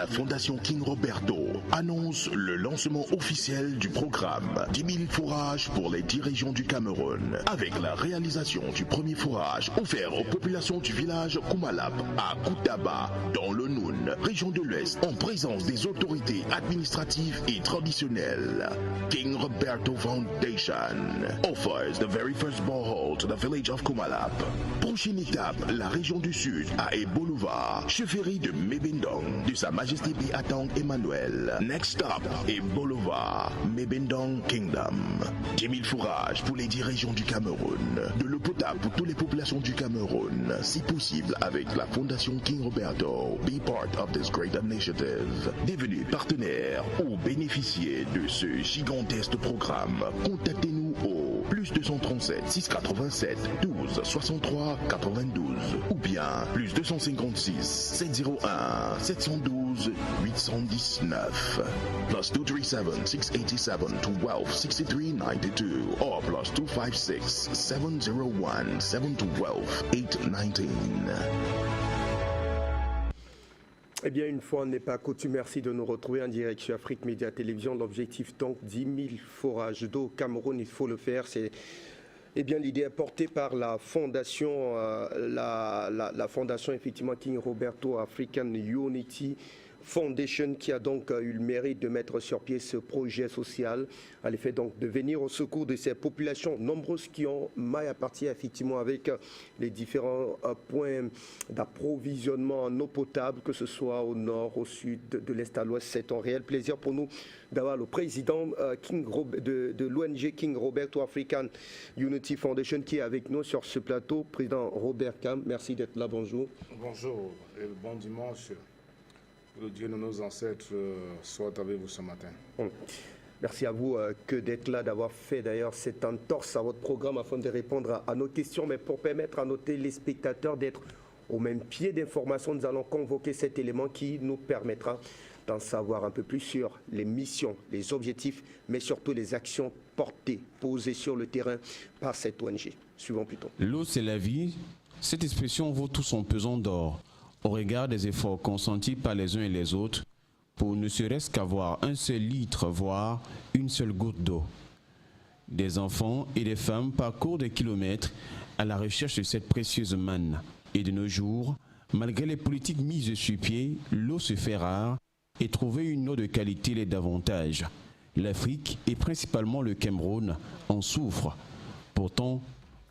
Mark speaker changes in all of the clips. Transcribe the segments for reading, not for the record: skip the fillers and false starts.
Speaker 1: La Fondation King Roberto annonce le lancement officiel du programme 10 000 fourrages pour les 10 régions du Cameroun, avec la réalisation du premier fourrage offert aux populations du village Kumalap à Koutaba, dans le Noun, région de l'Ouest, en présence des autorités administratives et traditionnelles. King Roberto Foundation offers the very first borehole to the village of Kumalap. Prochaine étape, la région du Sud à Ebolova, chefferie de Mebendong, de Sa Majesté Biatang Emmanuel. Next stop, Ebolova, Mebendong Kingdom. 10 000 fourrages pour les 10 régions du Cameroun. De l'eau potable pour toutes les populations du Cameroun, si possible avec la Fondation King Roberto. Be part of this great initiative. Devenez partenaire ou bénéficiez de ce gigantesque programme. Contactez-nous au plus 237 687 12 63 92 ou bien plus 256 701 712 819 plus 237 687 12 63 92 or plus 256 701 712 819.
Speaker 2: Eh bien, une fois n'est pas coutume, merci de nous retrouver en direct sur Afrique Média Télévision. L'objectif, donc, 10 000 forages d'eau au Cameroun, il faut le faire. C'est l'idée est portée par la fondation, la fondation, effectivement, King Roberto African Unity Foundation, qui a donc eu le mérite de mettre sur pied ce projet social, à l'effet donc de venir au secours de ces populations nombreuses qui ont maille à partir effectivement avec les différents points d'approvisionnement en eau potable, que ce soit au nord, au sud, de l'est à l'ouest. C'est un réel plaisir pour nous d'avoir le président de l'ONG King Roberto African Unity Foundation qui est avec nous sur ce plateau. Président Robert Cam, merci d'être là, bonjour.
Speaker 3: Bonjour et bon dimanche. Le Dieu de nos ancêtres soit avec vous ce matin.
Speaker 2: Merci à vous que d'être là, d'avoir fait d'ailleurs cette entorse à votre programme afin de répondre à nos questions. Mais pour permettre à nos téléspectateurs d'être au même pied d'information, nous allons convoquer cet élément qui nous permettra d'en savoir un peu plus sur les missions, les objectifs, mais surtout les actions portées, posées sur le terrain par cette ONG. Suivons plutôt.
Speaker 4: L'eau, c'est la vie. Cette expression vaut tout son pesant d'or au regard des efforts consentis par les uns et les autres pour ne serait-ce qu'avoir un seul litre, voire une seule goutte d'eau. Des enfants et des femmes parcourent des kilomètres à la recherche de cette précieuse manne. Et de nos jours, malgré les politiques mises sur pied, l'eau se fait rare et trouver une eau de qualité l'est davantage. L'Afrique, et principalement le Cameroun, en souffre. Pourtant,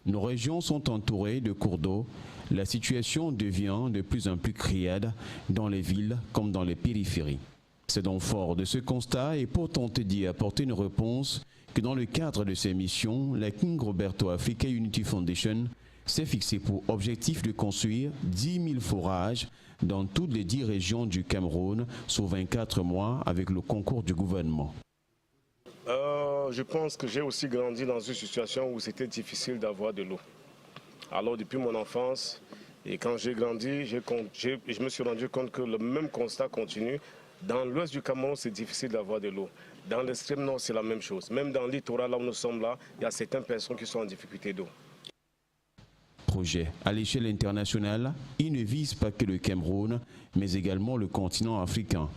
Speaker 4: nos régions sont entourées de cours d'eau. La situation devient de plus en plus criarde dans les villes comme dans les périphéries. C'est donc fort de ce constat et pour tenter d'y apporter une réponse que dans le cadre de ces missions, la King Roberto Africa Unity Foundation s'est fixé pour objectif de construire 10 000 forages dans toutes les 10 régions du Cameroun sur 24 mois avec le concours du gouvernement.
Speaker 3: Je pense que j'ai aussi grandi dans une situation où c'était difficile d'avoir de l'eau. Alors depuis mon enfance, et quand j'ai grandi, je me suis rendu compte que le même constat continue. Dans l'ouest du Cameroun, c'est difficile d'avoir de l'eau. Dans l'extrême nord, c'est la même chose. Même dans le littoral, là où nous sommes là, il y a certaines personnes qui sont en difficulté d'eau.
Speaker 4: Projet à l'échelle internationale, il ne vise pas que le Cameroun, mais également le continent africain.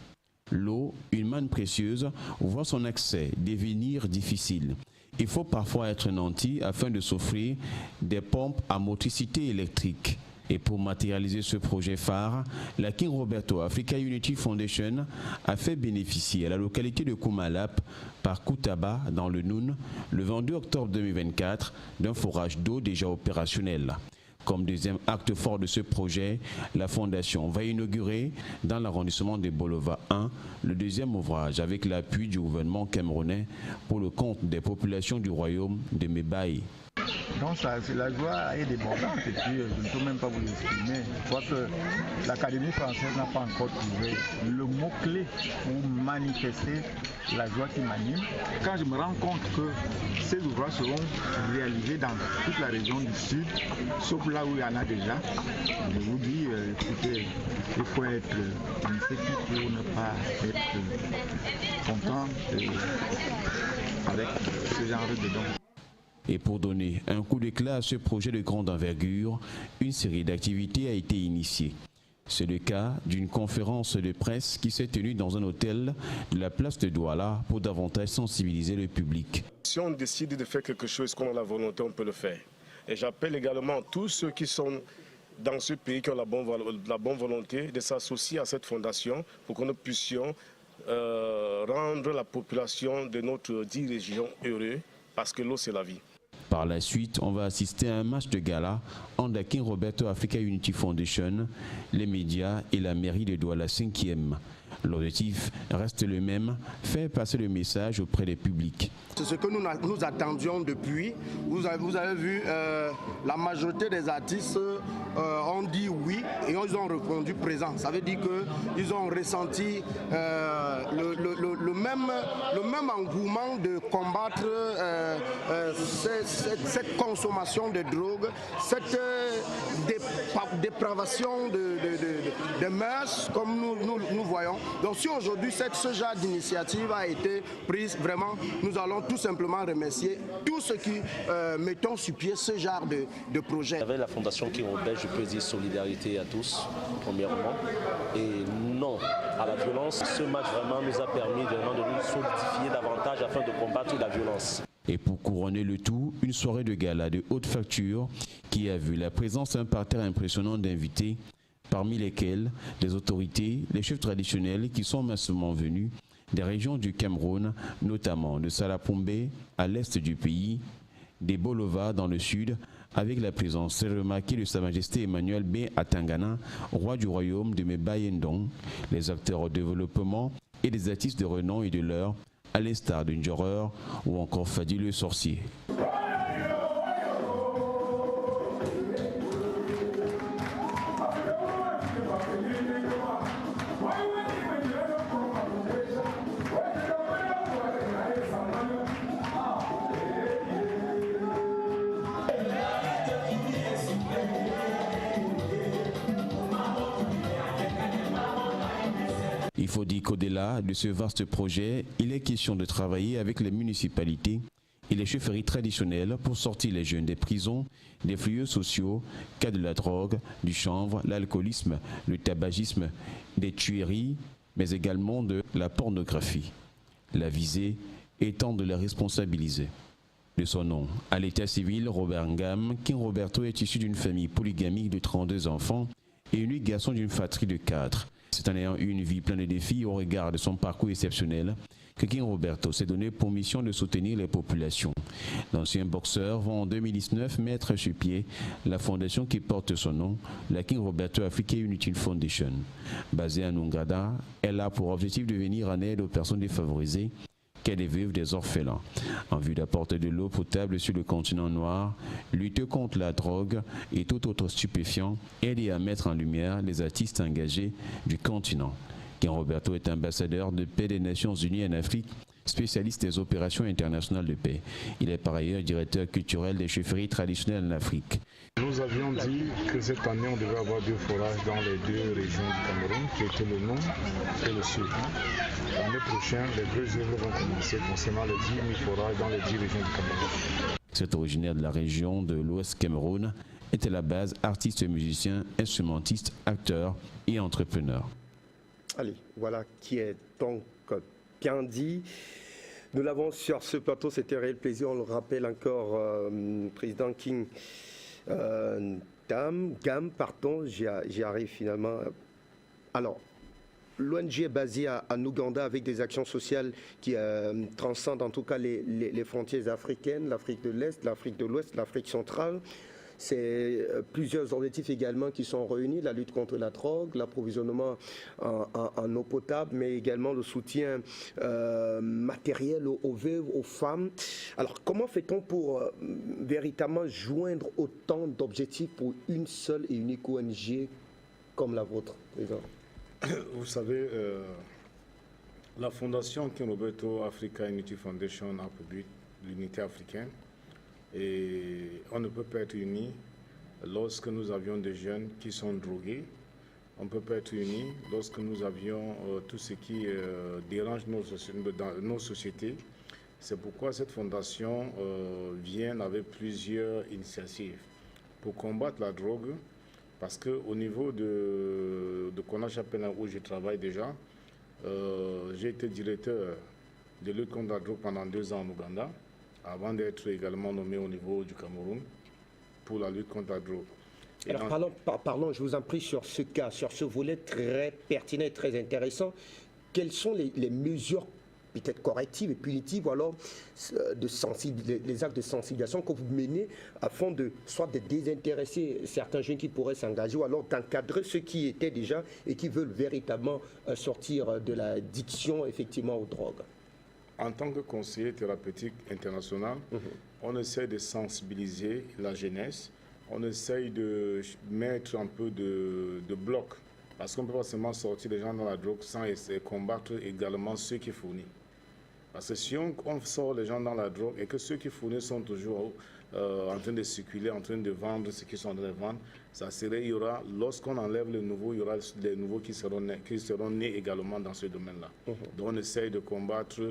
Speaker 4: L'eau, une manne précieuse, voit son accès devenir difficile. Il faut parfois être nanti afin de s'offrir des pompes à motricité électrique. Et pour matérialiser ce projet phare, la King Roberto Africa Unity Foundation a fait bénéficier à la localité de Kumalap par Koutaba dans le Noun le 22 octobre 2024 d'un forage d'eau déjà opérationnel. Comme deuxième acte fort de ce projet, la Fondation va inaugurer dans l'arrondissement de Bolova 1 le deuxième ouvrage avec l'appui du gouvernement camerounais pour le compte des populations du royaume de Mébaï.
Speaker 5: Donc la joie est débordante et puis je ne peux même pas vous l'exprimer. Je crois que l'Académie française n'a pas encore trouvé le mot-clé pour manifester la joie qui m'anime. Quand je me rends compte que ces ouvrages seront réalisés dans toute la région du Sud, sauf là où il y en a déjà, je vous dis, écoutez, il faut être initiatif pour ne pas être content avec ce genre de dons.
Speaker 4: Et pour donner un coup d'éclat à ce projet de grande envergure, une série d'activités a été initiée. C'est le cas d'une conférence de presse qui s'est tenue dans un hôtel de la place de Douala pour davantage sensibiliser le public.
Speaker 3: Si on décide de faire quelque chose, qu'on a la volonté, on peut le faire. Et j'appelle également tous ceux qui sont dans ce pays, qui ont la bonne volonté, de s'associer à cette fondation pour que nous puissions rendre la population de notre 10 régions heureux, parce que l'eau, c'est la vie.
Speaker 4: Par la suite, on va assister à un match de gala entre la King Roberto Africa Unity Foundation, les médias et la mairie de Douala 5e. L'objectif reste le même, faire passer le message auprès des publics.
Speaker 6: C'est ce que nous attendions depuis. Vous avez vu, la majorité des artistes ont dit oui et ils ont répondu présent. Ça veut dire qu'ils ont ressenti le même engouement de combattre cette consommation de drogue, cette dépravation de mœurs, comme nous voyons. Donc si aujourd'hui ce genre d'initiative a été prise, vraiment, nous allons tout simplement remercier tous ceux qui mettons sur pied ce genre de projet.
Speaker 7: Avec la Fondation King Robert, je peux dire solidarité à tous, premièrement, et non à la violence. Ce match vraiment nous a permis de nous solidifier davantage afin de combattre la violence.
Speaker 4: Et pour couronner le tout, une soirée de gala de haute facture qui a vu la présence d'un parterre impressionnant d'invités, parmi lesquels des autorités, les chefs traditionnels qui sont massivement venus des régions du Cameroun, notamment de Salapombé à l'est du pays, des Bolova dans le sud, avec la présence très remarquée de Sa Majesté Emmanuel B. Atangana, roi du royaume de Mebayendong, les acteurs au développement et des artistes de renom et de l'heure, à l'instar de Njoreur ou encore Fadi le sorcier. Il faut dire qu'au-delà de ce vaste projet, il est question de travailler avec les municipalités et les chefferies traditionnelles pour sortir les jeunes des prisons, des fléaux sociaux, cas de la drogue, du chanvre, l'alcoolisme, le tabagisme, des tueries, mais également de la pornographie. La visée étant de les responsabiliser. De son nom, à l'état civil, Robert Ngam, King Roberto est issu d'une famille polygamique de 32 enfants et unique garçon d'une fratrie de 4. C'est en ayant eu une vie pleine de défis au regard de son parcours exceptionnel que King Roberto s'est donné pour mission de soutenir les populations. L'ancien boxeur va en 2019 mettre sur pied la fondation qui porte son nom, la King Roberto Africa Unity Foundation. Basée à Nungada, elle a pour objectif de venir en aide aux personnes défavorisées, qu'est des veuves, des orphelins, en vue d'apporter de l'eau potable sur le continent noir, lutter contre la drogue et tout autre stupéfiant, aider à mettre en lumière les artistes engagés du continent. King Roberto est ambassadeur de paix des Nations Unies en Afrique, spécialiste des opérations internationales de paix. Il est par ailleurs directeur culturel des chefferies traditionnelles en Afrique.
Speaker 8: Nous avions dit que cette année, on devait avoir 2 forages dans les 2 régions du Cameroun, qui étaient le nord et le sud. L'année prochaine, les vraies œuvres vont commencer concernant les 10 000 forages dans les 10 régions du Cameroun.
Speaker 4: Cet originaire de la région de l'Ouest Cameroun est à la base artiste, musicien, instrumentiste, acteur et entrepreneur.
Speaker 2: Allez, voilà qui est donc bien dit. Nous l'avons sur ce plateau, c'était un réel plaisir. On le rappelle encore, président King Gam, pardon, j'y arrive finalement. Alors, l'ONG est basée en Ouganda avec des actions sociales qui transcendent en tout cas les frontières africaines, l'Afrique de l'Est, l'Afrique de l'Ouest, l'Afrique centrale. C'est plusieurs objectifs également qui sont réunis, la lutte contre la drogue, l'approvisionnement en eau potable, mais également le soutien matériel aux veuves, aux femmes. Alors comment fait-on pour véritablement joindre autant d'objectifs pour une seule et unique ONG comme la vôtre, président?
Speaker 8: Vous savez, la fondation King Roberto Africa Unity Foundation a pour but l'unité africaine. Et on ne peut pas être unis lorsque nous avions des jeunes qui sont drogués. On ne peut pas être unis lorsque nous avions tout ce qui dérange nos sociétés. C'est pourquoi cette fondation vient avec plusieurs initiatives pour combattre la drogue, Parce qu'au niveau de Konachapena, où je travaille déjà, j'ai été directeur de lutte contre la drogue pendant 2 ans en Ouganda, avant d'être également nommé au niveau du Cameroun pour la lutte contre la drogue.
Speaker 2: Alors parlons, je vous en prie, sur ce cas, sur ce volet très pertinent et très intéressant. Quelles sont les mesures peut-être correctives et punitives, ou alors les actes de sensibilisation que vous menez afin de soit de désintéresser certains jeunes qui pourraient s'engager, ou alors d'encadrer ceux qui étaient déjà et qui veulent véritablement sortir de l'addiction effectivement aux drogues?
Speaker 8: En tant que conseiller thérapeutique international, on essaie de sensibiliser la jeunesse, on essaye de mettre un peu de bloc, parce qu'on ne peut pas seulement sortir les gens dans la drogue sans essayer de combattre également ceux qui fournissent. Parce que si on sort les gens dans la drogue et que ceux qui fournissent sont toujours en train de circuler, en train de vendre ce qu'ils sont en train de vendre, il y aura, lorsqu'on enlève les nouveaux, il y aura les nouveaux qui seront nés également dans ce domaine-là. Donc on essaye de combattre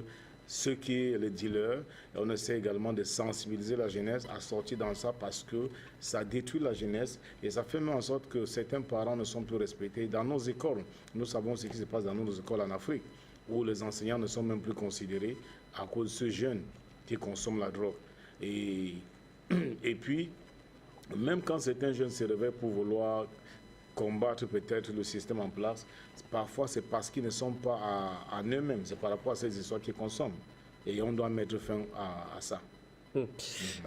Speaker 8: ceux qui sont les dealers, et on essaie également de sensibiliser la jeunesse à sortir dans ça, parce que ça détruit la jeunesse et ça fait même en sorte que certains parents ne sont plus respectés. Dans nos écoles, nous savons ce qui se passe dans nos écoles en Afrique, où les enseignants ne sont même plus considérés à cause de ce jeune qui consomme la drogue. Et puis, même quand certains jeunes se réveillent pour vouloir combattre peut-être le système en place, parfois c'est parce qu'ils ne sont pas à eux-mêmes, c'est par rapport à ces histoires qu'ils consomment. Et on doit mettre fin à ça.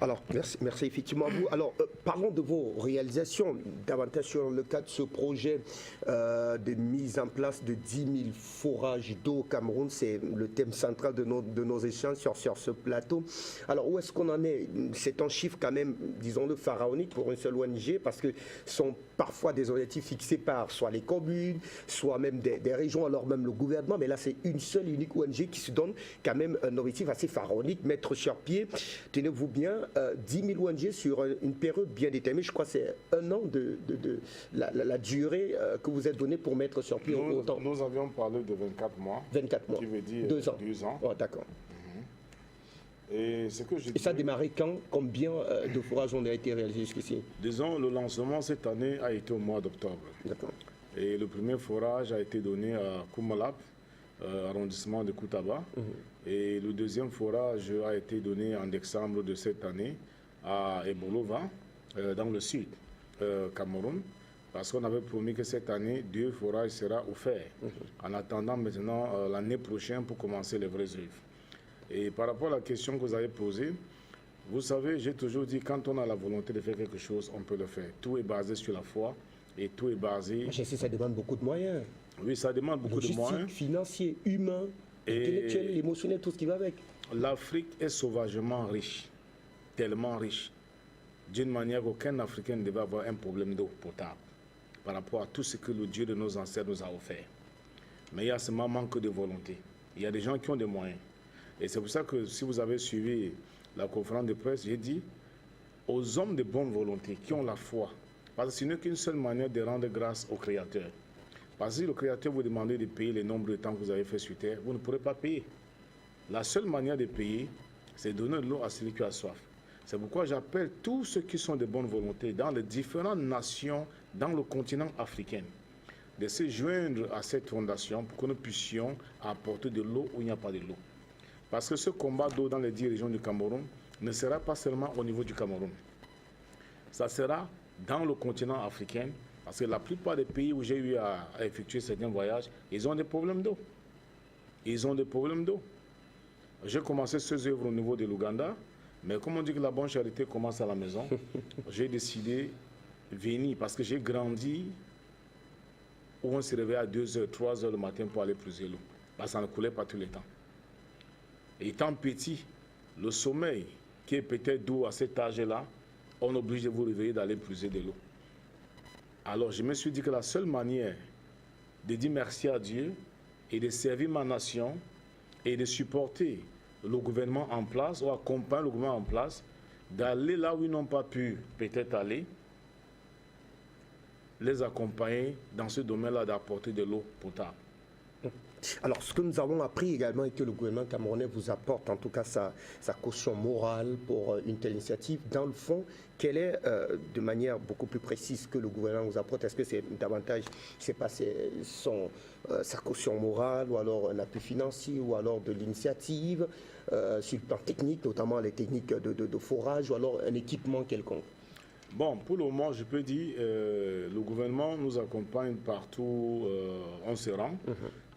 Speaker 2: Alors, merci effectivement à vous. Alors, parlons de vos réalisations, davantage sur le cas de ce projet de mise en place de 10 000 forages d'eau au Cameroun. C'est le thème central de nos échanges sur ce plateau. Alors, où est-ce qu'on en est? C'est un chiffre quand même, disons-le, pharaonique pour une seule ONG, parce que sont parfois des objectifs fixés par soit les communes, soit même des régions, alors même le gouvernement. Mais là, c'est une seule unique ONG qui se donne quand même un objectif assez pharaonique, mettre sur pied, tenez-vous bien, 10 000 ONG sur une période bien déterminée. Je crois que c'est 1 an de la durée que vous êtes donnée pour mettre sur pied autant.
Speaker 8: Nous avions parlé de 24 mois.
Speaker 2: 24 mois.
Speaker 8: Qui veut dire
Speaker 2: 2 ans.
Speaker 8: 2 ans.
Speaker 2: Oh, d'accord.
Speaker 8: Et
Speaker 2: ça a démarré quand? Combien de forages ont été réalisés jusqu'ici?
Speaker 8: Disons, le lancement cette année a été au mois d'octobre.
Speaker 2: D'accord.
Speaker 8: Et le premier forage a été donné à Koumalap, arrondissement de Koutaba. Et le deuxième forage a été donné en décembre de cette année à Ebolova, dans le sud Cameroun, parce qu'on avait promis que cette année, 2 forages seront offerts, en attendant maintenant l'année prochaine pour commencer les vraies œuvres. Et par rapport à la question que vous avez posée, vous savez, j'ai toujours dit, quand on a la volonté de faire quelque chose, on peut le faire. Tout est basé sur la foi et tout est basé...
Speaker 2: Je sais, ça demande beaucoup de moyens.
Speaker 8: Oui, ça demande beaucoup de moyens.
Speaker 2: Financiers, humains, intellectuels, émotionnels, tout ce qui va avec.
Speaker 8: L'Afrique est sauvagement riche, tellement riche, d'une manière qu'aucun Africain ne devait avoir un problème d'eau potable par rapport à tout ce que le Dieu de nos ancêtres nous a offert. Mais il y a ce manque de volonté. Il y a des gens qui ont des moyens. Et c'est pour ça que si vous avez suivi la conférence de presse, j'ai dit aux hommes de bonne volonté qui ont la foi, parce que ce n'est qu'une seule manière de rendre grâce au Créateur. Parce que si le Créateur vous demande de payer le nombre de temps que vous avez fait sur terre, vous ne pourrez pas payer. La seule manière de payer, c'est donner de l'eau à celui qui a soif. C'est pourquoi j'appelle tous ceux qui sont de bonne volonté dans les différentes nations, dans le continent africain, de se joindre à cette fondation pour que nous puissions apporter de l'eau où il n'y a pas de l'eau. Parce que ce combat d'eau dans les 10 régions du Cameroun ne sera pas seulement au niveau du Cameroun. Ça sera dans le continent africain, parce que la plupart des pays où j'ai eu à effectuer certains voyages, ils ont des problèmes d'eau. Ils ont des problèmes d'eau. J'ai commencé ces œuvres au niveau de l'Ouganda, mais comme on dit que la bonne charité commence à la maison, j'ai décidé de venir, parce que j'ai grandi où on se réveillait à 2h, 3h le matin pour aller puiser l'eau. Parce que ça ne coulait pas tout le temps. Et étant petit, le sommeil qui est peut-être doux à cet âge-là, on oblige de vous réveiller d'aller puiser de l'eau. Alors je me suis dit que la seule manière de dire merci à Dieu et de servir ma nation et de supporter le gouvernement en place ou accompagner le gouvernement en place, d'aller là où ils n'ont pas pu peut-être aller, les accompagner dans ce domaine-là d'apporter de l'eau potable.
Speaker 2: Alors, ce que nous avons appris également est que le gouvernement camerounais vous apporte en tout cas sa caution morale pour une telle initiative. Dans le fond, quelle est, de manière beaucoup plus précise, que le gouvernement vous apporte? Est-ce que c'est davantage, je ne sais pas, sa caution morale, ou alors un appui financier, ou alors de l'initiative, sur le plan technique, notamment les techniques de forage, ou alors un équipement quelconque?
Speaker 8: Bon, pour le moment, je peux dire, le gouvernement nous accompagne partout, on se rend.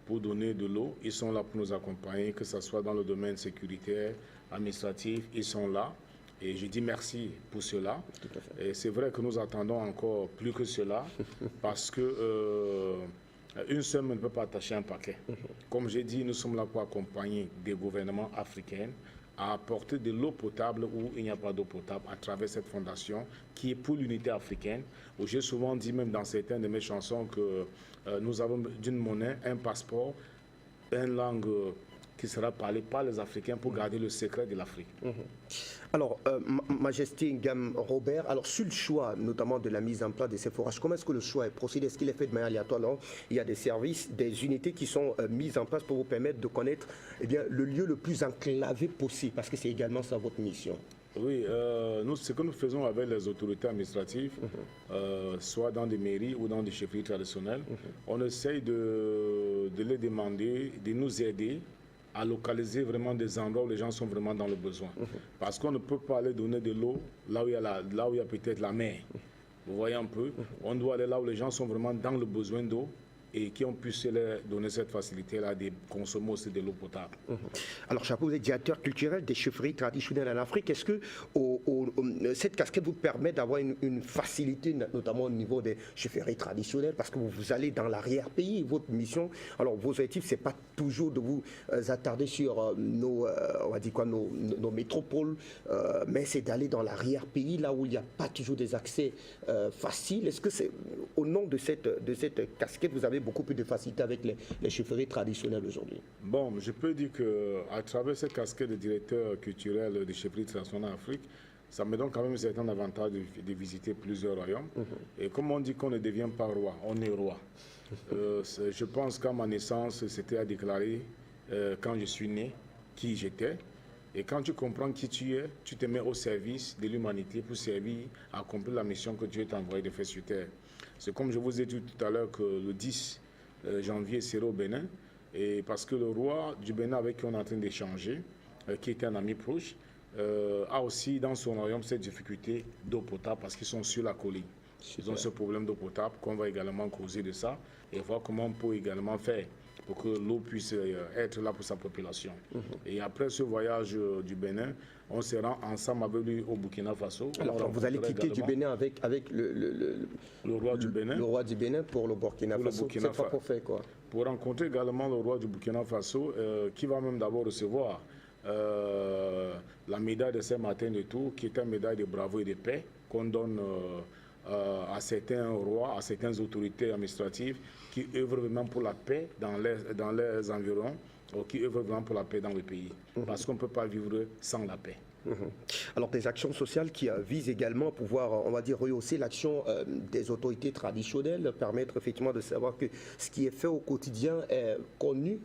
Speaker 8: Pour donner de l'eau, ils sont là pour nous accompagner, que ce soit dans le domaine sécuritaire, administratif, ils sont là. Et je dis merci pour cela. Et c'est vrai que nous attendons encore plus que cela, parce que une seule main ne peut pas attacher un paquet. Comme j'ai dit, nous sommes là pour accompagner des gouvernements africains à apporter de l'eau potable où il n'y a pas d'eau potable à travers cette fondation qui est pour l'unité africaine. Où j'ai souvent dit, même dans certaines de mes chansons, que nous avons d'une monnaie, un passeport, une langue qui sera parlée par les Africains pour garder le secret de l'Afrique.
Speaker 2: Alors, Majesté Ngam Robert, alors sur le choix notamment de la mise en place de ces forages, comment est-ce que le choix est procédé? Est-ce qu'il est fait de manière aléatoire? Non, il y a des services, des unités qui sont mises en place pour vous permettre de connaître le lieu le plus enclavé possible, parce que c'est également ça votre mission.
Speaker 8: Oui, ce que nous faisons avec les autorités administratives, soit dans des mairies ou dans des chefferies traditionnelles, on essaye de les demander, de nous aider à localiser vraiment des endroits où les gens sont vraiment dans le besoin. Parce qu'on ne peut pas aller donner de l'eau là où il y a peut-être la mer. Vous voyez un peu, on doit aller là où les gens sont vraiment dans le besoin d'eau et qui ont pu se leur donner cette facilité-là de consommer aussi de l'eau potable.
Speaker 2: Alors, Chapeau, vous êtes directeur culturel des chefferies traditionnelles en Afrique. Est-ce que cette casquette vous permet d'avoir une facilité, notamment au niveau des chefferies traditionnelles, parce que vous allez dans l'arrière-pays, votre mission, alors vos objectifs, ce n'est pas toujours de vous attarder sur nos métropoles, mais c'est d'aller dans l'arrière-pays, là où il n'y a pas toujours des accès faciles. Est-ce que c'est au nom de cette casquette, vous avez beaucoup plus de facilité avec les chefferies traditionnelles aujourd'hui?
Speaker 8: Bon, je peux dire qu'à travers cette casquette de directeur culturel des chefferies traditionnelles en Afrique, ça me donne quand même un certain avantage de visiter plusieurs royaumes. Et comme on dit qu'on ne devient pas roi, on est roi. Je pense qu'à ma naissance, c'était à déclarer quand je suis né, qui j'étais. Et quand tu comprends qui tu es, tu te mets au service de l'humanité pour servir à accomplir la mission que Dieu t'a envoyé de faire sur terre. C'est comme je vous ai dit tout à l'heure que le 10 janvier serait au Bénin, et parce que le roi du Bénin avec qui on est en train d'échanger, qui était un ami proche, a aussi dans son royaume cette difficulté d'eau potable parce qu'ils sont sur la colline. Ils ont ce problème d'eau potable qu'on va également causer de ça et voir comment on peut également faire pour que l'eau puisse être là pour sa population. Et après ce voyage du Bénin, on se rend ensemble avec lui au Burkina Faso.
Speaker 2: Alors vous allez quitter du Bénin avec le
Speaker 8: roi du Bénin.
Speaker 2: Le roi du Bénin pour le Burkina Faso. C'est pas pour faire quoi?
Speaker 8: Pour rencontrer également le roi du Burkina Faso, qui va même d'abord recevoir la médaille de Saint-Martin de Tours, qui est une médaille de bravoure et de paix qu'on donne à certains rois, à certaines autorités administratives qui œuvrent vraiment pour la paix dans les environs, ou qui œuvrent vraiment pour la paix dans le pays. Parce qu'on ne peut pas vivre sans la paix.
Speaker 2: Alors des actions sociales qui visent également à pouvoir, on va dire, rehausser l'action des autorités traditionnelles, permettre effectivement de savoir que ce qui est fait au quotidien est connu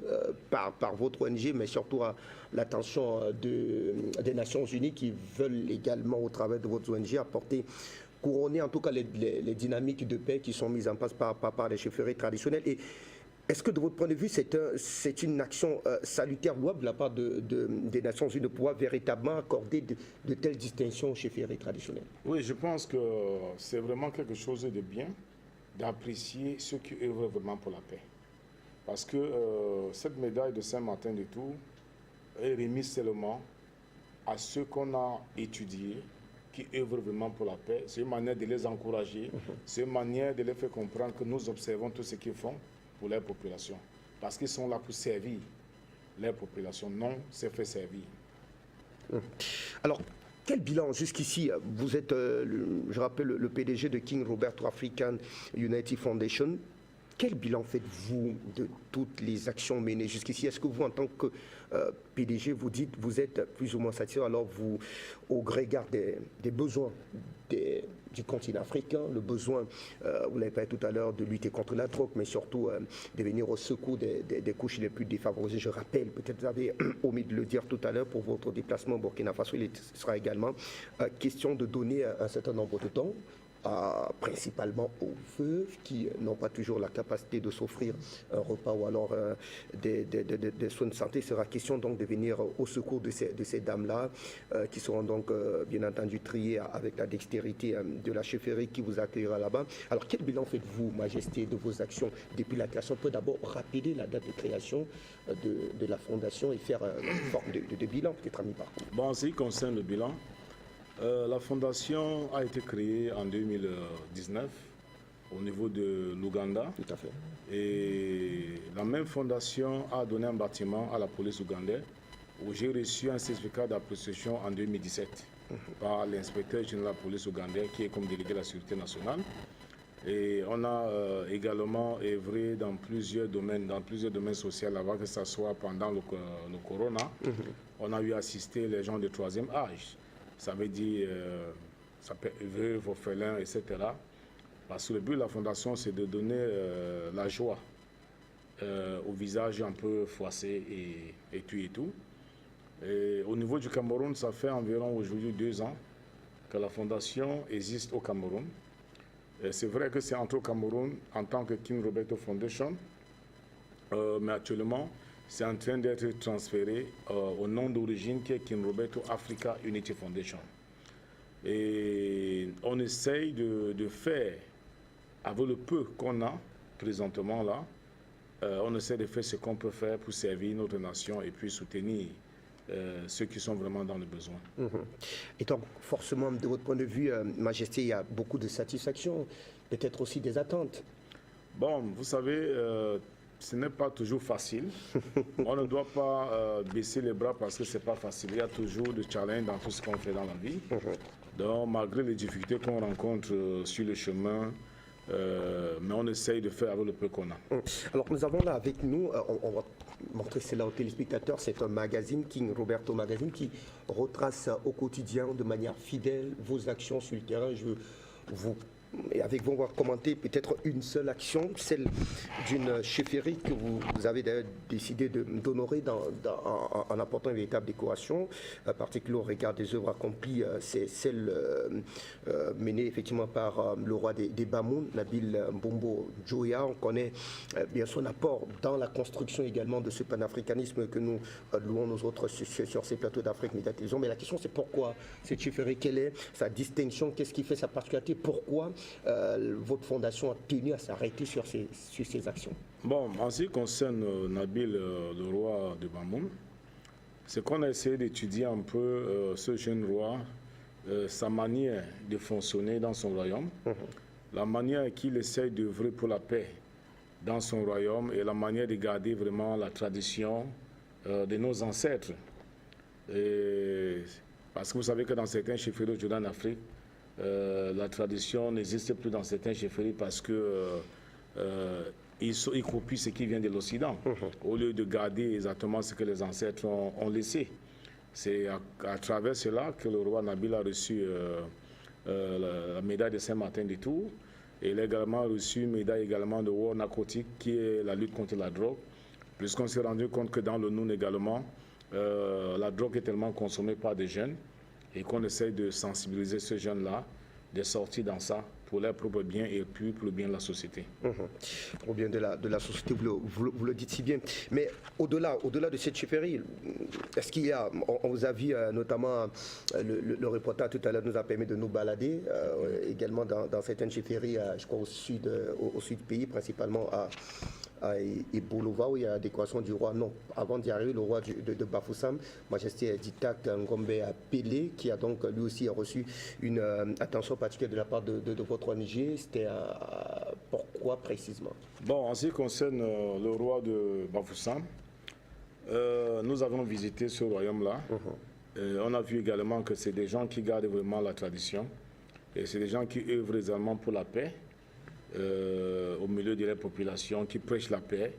Speaker 2: par votre ONG, mais surtout à l'attention des Nations Unies qui veulent également, au travers de votre ONG, apporter, couronner en tout cas les dynamiques de paix qui sont mises en place par les chefferies traditionnelles. Et est-ce que de votre point de vue, c'est une action salutaire, louable de la part des Nations Unies de pouvoir véritablement accorder de telles distinctions aux chefferies traditionnelles?
Speaker 8: Oui, je pense que c'est vraiment quelque chose de bien d'apprécier ceux qui œuvrent vraiment pour la paix. Parce que cette médaille de Saint-Martin de Tours est remise seulement à ceux qu'on a étudiés, qui œuvrent vraiment pour la paix. C'est une manière de les encourager, c'est une manière de les faire comprendre que nous observons tout ce qu'ils font pour leur population. Parce qu'ils sont là pour servir leur population, non c'est fait servir.
Speaker 2: Alors, quel bilan jusqu'ici? Vous êtes, je rappelle, le PDG de King Roberto African Unity Foundation. Quel bilan faites-vous de toutes les actions menées jusqu'ici? Est-ce que vous, en tant que PDG, vous êtes plus ou moins satisfait, alors vous, au regard des besoins du continent africain, le besoin, vous l'avez parlé tout à l'heure, de lutter contre la drogue, mais surtout de venir au secours des couches les plus défavorisées. Je rappelle, peut-être vous avez omis de le dire tout à l'heure, pour votre déplacement au Burkina Faso, il sera également question de donner un certain nombre de dons, principalement aux veuves qui n'ont pas toujours la capacité de s'offrir un repas ou alors des soins de santé. Il sera question donc de venir au secours de ces dames-là qui seront donc bien entendu triées avec la dextérité de la chefferie qui vous accueillera là-bas. Alors quel bilan faites-vous, Majesté, de vos actions depuis la création? On peut d'abord rappeler la date de création de la fondation et faire une forme de bilan, peut-être à mi-parcours.
Speaker 8: Bon, en ce qui concerne le bilan, la fondation a été créée en 2019 au niveau de l'Ouganda.
Speaker 2: Tout à fait.
Speaker 8: Et la même fondation a donné un bâtiment à la police ougandaise où j'ai reçu un certificat d'appréciation en 2017 par l'inspecteur général de la police ougandaise qui est comme délégué de la sécurité nationale. Et on a également œuvré dans plusieurs domaines sociaux avant que ce soit pendant le corona. On a eu assisté les gens de troisième âge. Ça veut dire, ça peut veuve, orphelins, etc. Parce que le but de la fondation, c'est de donner la joie au visage un peu froissé et tout. Et au niveau du Cameroun, ça fait environ aujourd'hui 2 ans que la fondation existe au Cameroun. C'est vrai que c'est entré au Cameroun en tant que King Roberto Foundation, mais actuellement, c'est en train d'être transféré au nom d'origine qui est King Roberto Africa Unity Foundation. Et on essaye de faire, avec le peu qu'on a présentement là, on essaie de faire ce qu'on peut faire pour servir notre nation et puis soutenir ceux qui sont vraiment dans le besoin.
Speaker 2: Et donc, forcément, de votre point de vue, Majesté, il y a beaucoup de satisfaction, peut-être aussi des attentes.
Speaker 8: Bon, vous savez, ce n'est pas toujours facile. On ne doit pas baisser les bras parce que ce n'est pas facile. Il y a toujours des challenges dans tout ce qu'on fait dans la vie. Donc, malgré les difficultés qu'on rencontre sur le chemin, mais on essaye de faire avec le peu qu'on a.
Speaker 2: Alors, nous avons là avec nous, on va montrer cela aux téléspectateurs, c'est un magazine, King Roberto Magazine, qui retrace au quotidien de manière fidèle vos actions sur le terrain. Et avec vous, on va commenter peut-être une seule action, celle d'une chefferie que vous avez d'ailleurs décidé d'honorer en apportant une véritable décoration, particulièrement au regard des œuvres accomplies. C'est celle menée effectivement par le roi des Bamoun, Nabil Mbombo Djoya. On connaît bien son apport dans la construction également de ce panafricanisme que nous louons nous autres sur ces plateaux d'Afrique Média Télévision. Mais la question, c'est pourquoi cette chefferie, quelle est sa distinction, qu'est-ce qui fait sa particularité, pourquoi votre fondation a tenu à s'arrêter sur ces actions?
Speaker 8: Bon, en ce qui concerne Nabil, le roi de Bamoun, c'est qu'on a essayé d'étudier un peu ce jeune roi, sa manière de fonctionner dans son royaume, la manière qu'il essaye d'œuvrer pour la paix dans son royaume et la manière de garder vraiment la tradition de nos ancêtres. Parce que vous savez que dans certains chefferies aujourd'hui en Afrique, la tradition n'existe plus dans certains chefferies parce que ils copient ce qui vient de l'Occident au lieu de garder exactement ce que les ancêtres ont laissé. C'est à travers cela que le roi Nabil a reçu la médaille de Saint-Martin de Tours et il a également reçu une médaille également de War Narcotique qui est la lutte contre la drogue, puisqu'on s'est rendu compte que dans le Noun également, la drogue est tellement consommée par des jeunes et qu'on essaye de sensibiliser ces jeunes-là, de sortir dans ça pour leur propre bien et puis pour le bien de la société.
Speaker 2: Pour le bien de la société, vous le dites si bien. Mais au-delà de cette chefferie, est-ce qu'il y a, on vous a vu notamment, le reportage tout à l'heure nous a permis de nous balader, également dans certaines chefferies, je crois au sud du pays, principalement à Bolova, où il y a la décoration du roi. Non, avant d'y arriver, le roi de Bafoussam, Majesté Ditak Ngombe Pelé, qui a donc lui aussi reçu une attention particulière de la part de votre ONG. C'était pourquoi précisément?
Speaker 8: Bon, en ce qui concerne le roi de Bafoussam, nous avons visité ce royaume-là. On a vu également que c'est des gens qui gardent vraiment la tradition et c'est des gens qui œuvrent également pour la paix. au milieu de la population qui prêche la paix.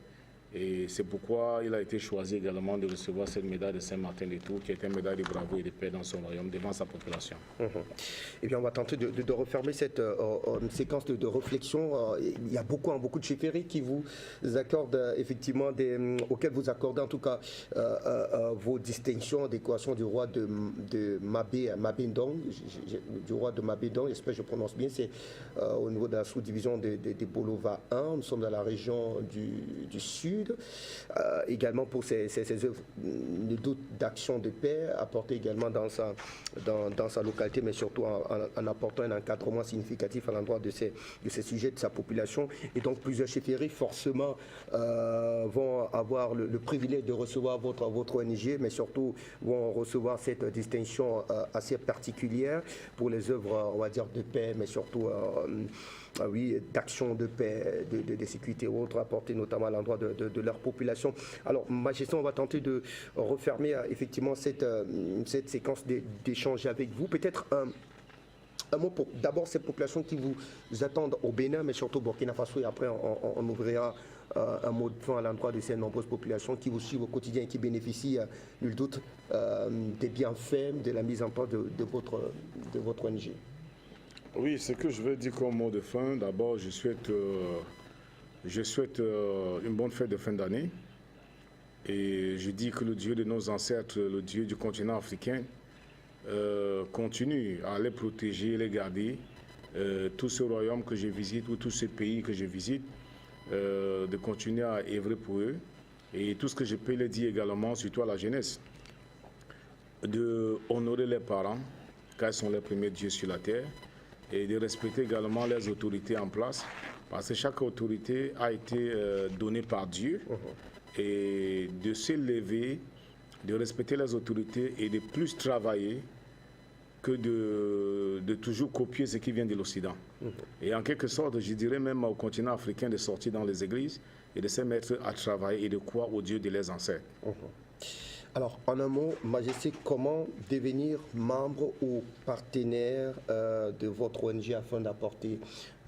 Speaker 8: Et c'est pourquoi il a été choisi également de recevoir cette médaille de Saint-Martin-de-Tours, qui est une médaille de bravoure et de paix dans son royaume, devant sa population.
Speaker 2: Eh bien, on va tenter de refermer cette séquence de réflexion. Il y a beaucoup de chefferies qui vous accordent effectivement, auxquelles vous accordez en tout cas vos distinctions, décorations du roi de Mabendong, du roi de Mabendong, j'espère que je prononce bien, c'est au niveau de la sous-division des Bolova 1, nous sommes dans la région du Sud. Également pour ces œuvres d'action de paix apportées également dans sa localité, mais surtout en apportant un encadrement significatif à l'endroit de ces sujets de sa population. Et donc plusieurs chefferies forcément vont avoir le privilège de recevoir votre ONG, mais surtout vont recevoir cette distinction assez particulière pour les œuvres, on va dire, de paix, mais surtout d'action de paix, de sécurité et autres, apportées notamment à l'endroit de leur population. Alors, Majesté, on va tenter de refermer effectivement cette séquence d'échange avec vous. Peut-être un mot pour d'abord ces populations qui vous attendent au Bénin, mais surtout au Burkina Faso, et après on ouvrira un mot de fin à l'endroit de ces nombreuses populations qui vous suivent au quotidien et qui bénéficient, nul doute, des bienfaits de la mise en place de votre ONG.
Speaker 8: Oui, ce que je veux dire comme mot de fin, d'abord, je souhaite une bonne fête de fin d'année. Et je dis que le Dieu de nos ancêtres, le Dieu du continent africain, continue à les protéger et les garder. Tous ces royaumes que je visite ou tous ces pays que je visite, de continuer à œuvrer pour eux. Et tout ce que je peux les dire également, surtout à la jeunesse, de honorer les parents, car ils sont les premiers dieux sur la terre, et de respecter également les autorités en place, parce que chaque autorité a été donnée par Dieu, et de s'élever, de respecter les autorités et de plus travailler que de toujours copier ce qui vient de l'Occident. Et en quelque sorte, je dirais même au continent africain de sortir dans les églises et de se mettre à travailler et de croire au Dieu de leurs ancêtres.
Speaker 2: Alors, en un mot, Majesté, comment devenir membre ou partenaire de votre ONG afin d'apporter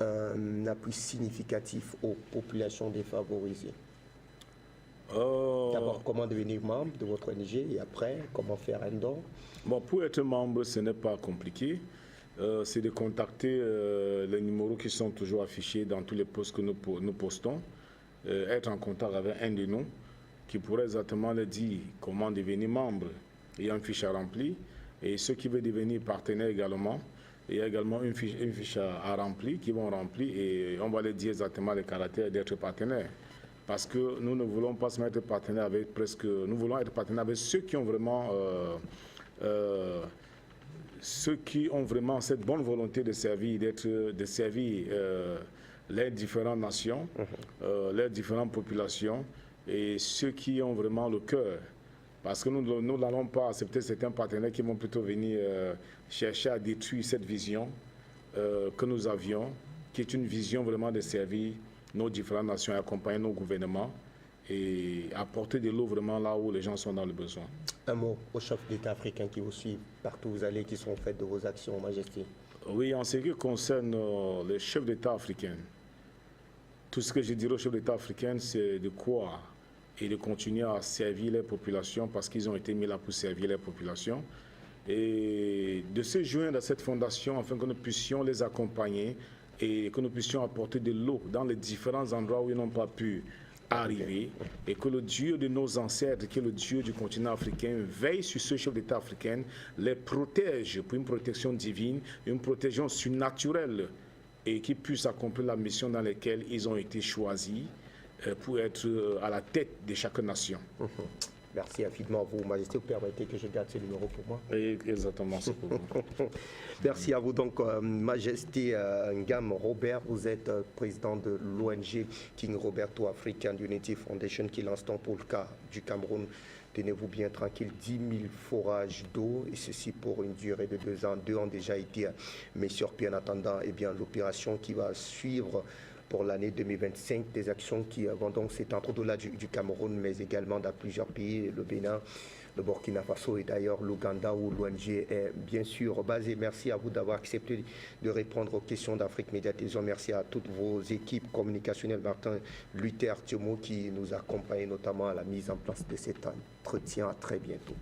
Speaker 2: un appui significatif aux populations défavorisées? D'abord, comment devenir membre de votre ONG et après, comment faire un don?
Speaker 8: Bon, pour être membre, ce n'est pas compliqué. C'est de contacter les numéros qui sont toujours affichés dans tous les posts que nous postons. Être en contact avec un de nous qui pourrait exactement leur dire comment devenir membre. Il y a une fiche à remplir. Et ceux qui veulent devenir partenaires également, il y a également une fiche à remplir, qui vont remplir et on va leur dire exactement les caractères d'être partenaire. Parce que nous ne voulons pas se mettre partenaire avec nous voulons être partenaire avec ceux qui ont vraiment cette bonne volonté de servir, les différentes nations, les différentes populations, et ceux qui ont vraiment le cœur. Parce que nous n'allons pas accepter certains partenaires qui vont plutôt venir chercher à détruire cette vision que nous avions, qui est une vision vraiment de servir nos différentes nations et accompagner nos gouvernements et apporter de l'eau vraiment là où les gens sont dans le besoin.
Speaker 2: Un mot aux chefs d'État africains qui vous suivent partout où vous allez, qui sont faits de vos actions, Majesté.
Speaker 8: Oui, en ce qui concerne les chefs d'État africains, tout ce que je dirais aux chefs d'État africains, c'est de croire et de continuer à servir les populations parce qu'ils ont été mis là pour servir les populations et de se joindre à cette fondation afin que nous puissions les accompagner et que nous puissions apporter de l'eau dans les différents endroits où ils n'ont pas pu arriver et que le Dieu de nos ancêtres, qui est le Dieu du continent africain, veille sur ce chef d'État africain, les protège pour une protection divine, une protection surnaturelle et qu'ils puissent accomplir la mission dans laquelle ils ont été choisis pour être à la tête de chaque nation.
Speaker 2: Merci infiniment à vous, Majesté. Vous permettez que je garde ce numéro pour moi?
Speaker 8: Exactement, c'est pour vous.
Speaker 2: Merci à vous donc, Majesté Ngam Robert. Vous êtes président de l'ONG King Roberto African Unity Foundation qui lance pour le cas du Cameroun. Tenez-vous bien tranquille, 10 000 forages d'eau, et ceci pour une durée de 2 ans. 2 ont déjà été mis sur pied en attendant l'opération qui va suivre pour l'année 2025, des actions qui vont donc s'étendre au-delà du Cameroun, mais également dans plusieurs pays, le Bénin, le Burkina Faso et d'ailleurs l'Ouganda où l'ONG est bien sûr basée. Merci à vous d'avoir accepté de répondre aux questions d'Afrique Média Télévision. Merci à toutes vos équipes communicationnelles, Martin Luther Thiomo qui nous accompagne notamment à la mise en place de cet entretien. À très bientôt.